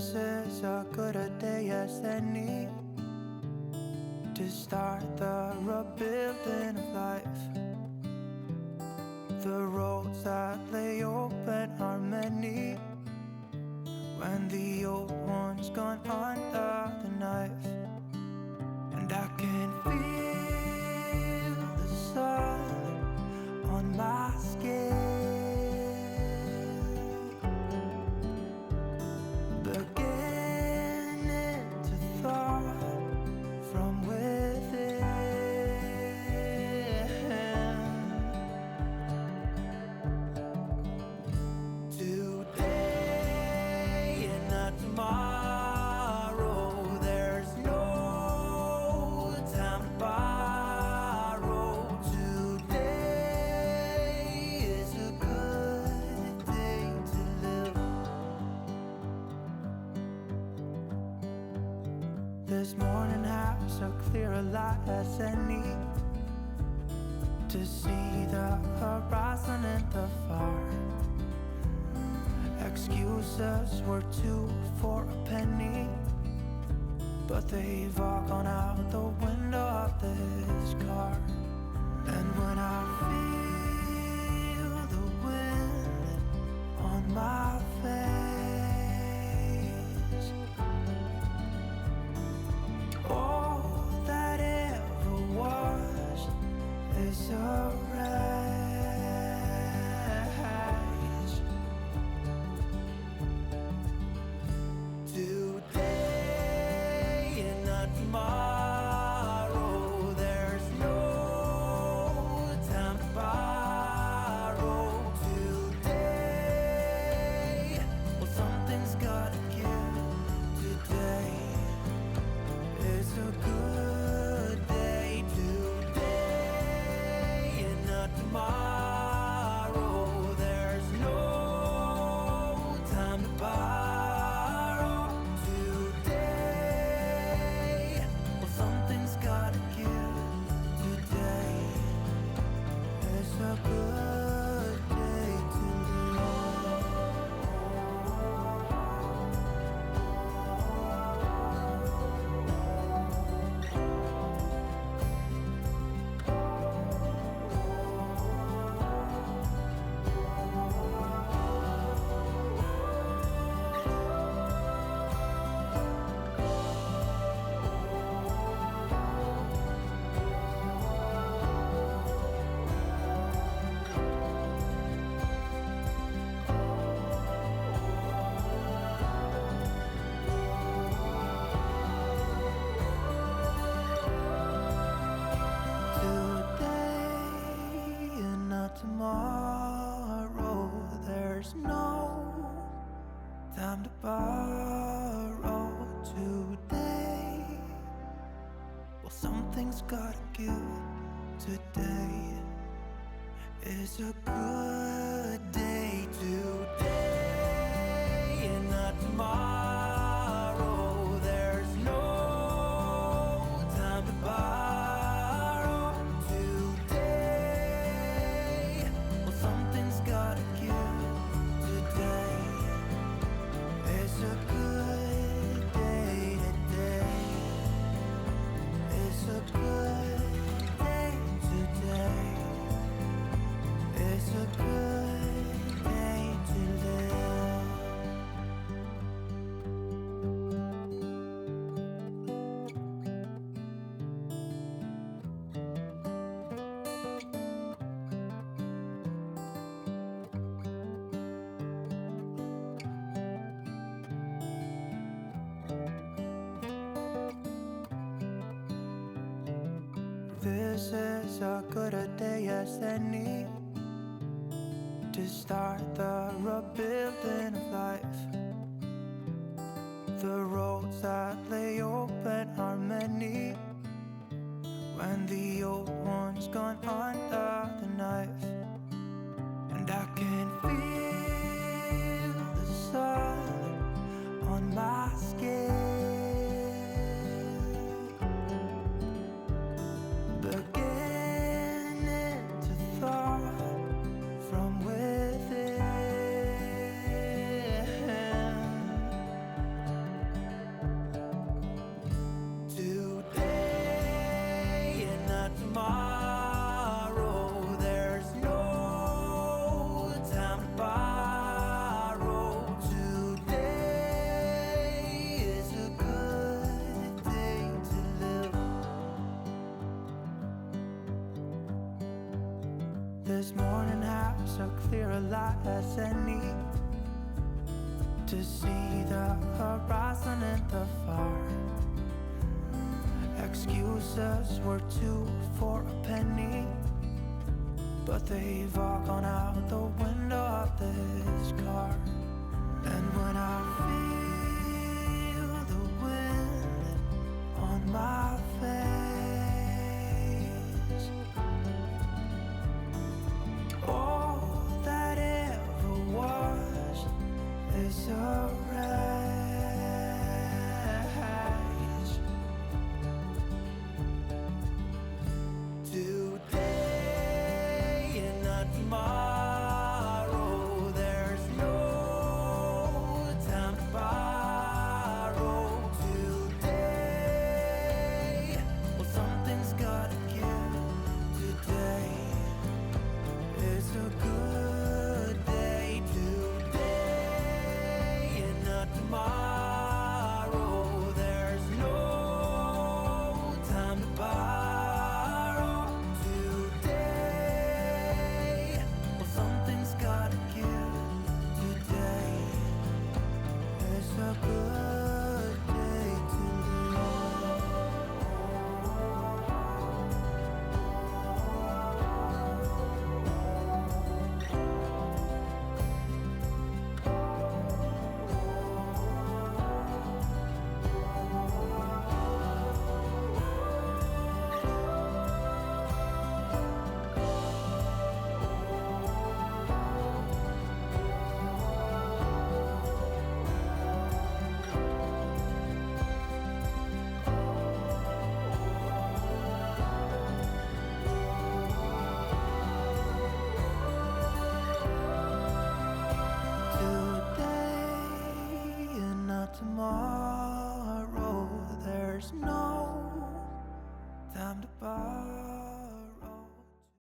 This is as good a day as any to start the rebuilding of life. The roads that lay open are many when the old one's gone under the knife. And I can feel the sun on my skin, beginning to thaw from within. Today and not tomorrow, there's no time to borrow. Today is a good day to live. This morning has so clear a light as any to see the horizon and the far. Excuses were two for a penny, but they've all gone out the window of this car. And when I feel the wind on my face, all that ever was is a wreck. Today and not tomorrow, there's no time to borrow. Today, well, something's gotta give. Today is a good day. Today and not tomorrow, there's no time to borrow. A good day to tomorrow, there's no time to borrow. Today, well, something's gotta give. Today is a good day. Today and not tomorrow, there's no time to borrow. Gotta give. Today is a good day. Today is a good day. Today is a good day to live. This is as good a day as any to start the rebuilding of life. The roads that lay open are many when the old one's gone under the knife. And I can feel the sun on my skin, beginning to thaw from within. This morning has a clearer light as any, to see the horizon in the far. Excuses were 2 for a penny, but they've all gone out the window of this car. And when I feel the wind on my face,